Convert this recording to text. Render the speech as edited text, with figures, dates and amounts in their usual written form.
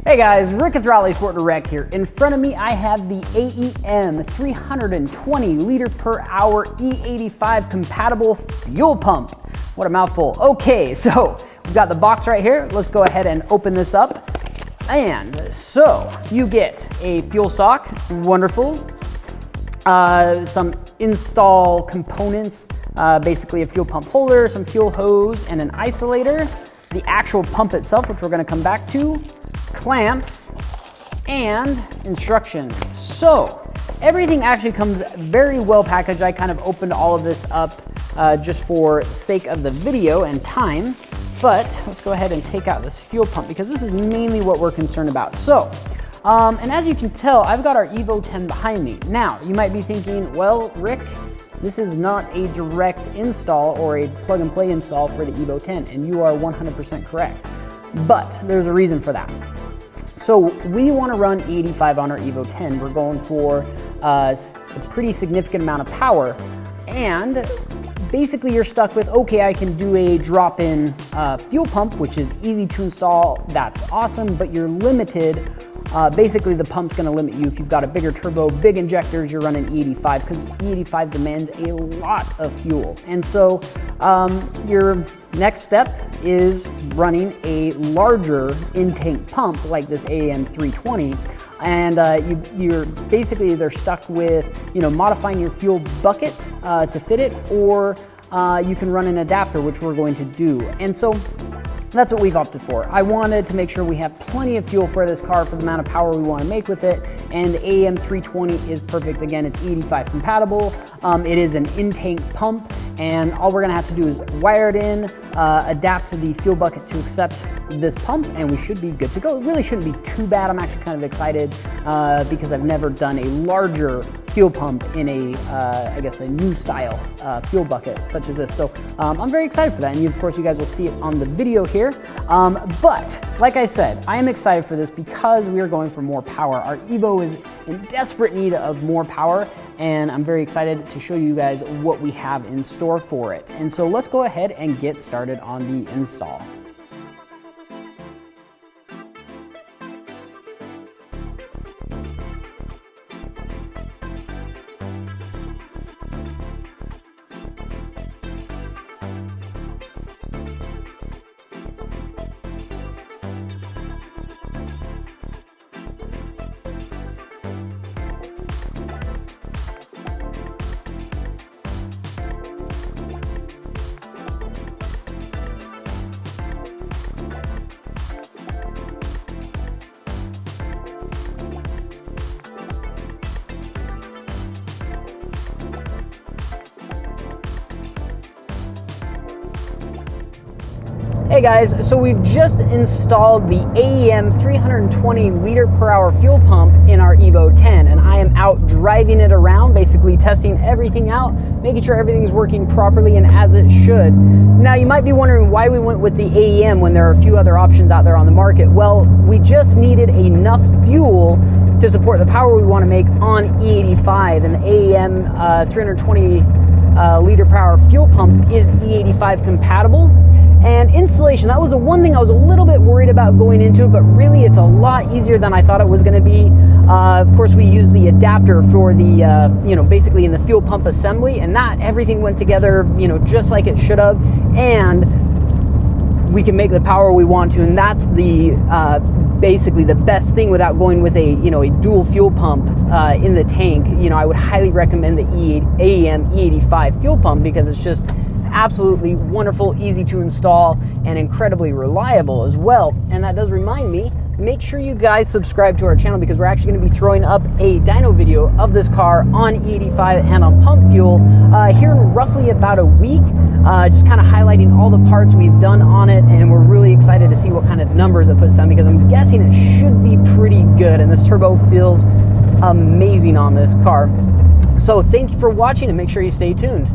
Hey guys, Rick with RallySport Direct here. In front of me, I have the AEM 320 liter per hour E85 compatible fuel pump. What a mouthful. Okay, so we've got the box right here. Let's go ahead and open this up. And so you get a fuel sock, wonderful. Some install components, basically a fuel pump holder, some fuel hose, and an isolator. The actual pump itself, which we're gonna come back to, clamps, and instructions. So everything actually comes very well packaged. I kind of opened all of this up just for sake of the video and time, but let's go ahead and take out this fuel pump because this is mainly what we're concerned about. So, and as you can tell, I've got our EVO 10 behind me. Now, you might be thinking, well, Rick, this is not a direct install or a plug and play install for the EVO 10, and you are 100% correct. But there's a reason for that. So we want to run E85 on our EVO 10. We're going for a pretty significant amount of power, and basically you're stuck with, okay, I can do a drop-in fuel pump, which is easy to install, that's awesome, but you're limited. Basically the pump's gonna limit you if you've got a bigger turbo, big injectors, you're running E85, because E85 demands a lot of fuel. And so your next step is running a larger in-tank pump like this AEM 320. And you're basically either stuck with, modifying your fuel bucket to fit it, or you can run an adapter, which we're going to do. And so that's what we've opted for. I wanted to make sure we have plenty of fuel for this car for the amount of power we want to make with it, and the AEM 320 is perfect. Again, it's E85 compatible. It is an in-tank pump, and all we're gonna have to do is wire it in, adapt to the fuel bucket to accept this pump, and we should be good to go. It really shouldn't be too bad. I'm actually kind of excited because I've never done a larger fuel pump in I guess a new style fuel bucket such as this. So I'm very excited for that, and of course you guys will see it on the video here. But like I said, I am excited for this because we are going for more power. Our EVO is in desperate need of more power, and I'm very excited to show you guys what we have in store for it. And so let's go ahead and get started on the install. Hey guys, so we've just installed the AEM 320 liter per hour fuel pump in our EVO 10, and I am out driving it around, basically testing everything out, making sure everything's working properly and as it should. Now you might be wondering why we went with the AEM when there are a few other options out there on the market. Well, we just needed enough fuel to support the power we want to make on E85, and the AEM 320 liter per hour fuel pump is E85 compatible. And installation, that was the one thing I was a little bit worried about going into, but really it's a lot easier than I thought it was going to be. Of course, we used the adapter for the, basically in the fuel pump assembly, and that everything went together, just like it should have, and we can make the power we want to, and that's the basically the best thing without going with a a dual fuel pump in the tank. I would highly recommend the AEM E85 fuel pump because it's just absolutely wonderful, easy to install, and incredibly reliable as well. And that does remind me, make sure you guys subscribe to our channel because we're actually going to be throwing up a dyno video of this car on E85 and on pump fuel here in roughly about a week, just kind of highlighting all the parts we've done on it, and we're really excited to see what kind of numbers it puts down because I'm guessing it should be pretty good, and this turbo feels amazing on this car. So thank you for watching, and make sure you stay tuned.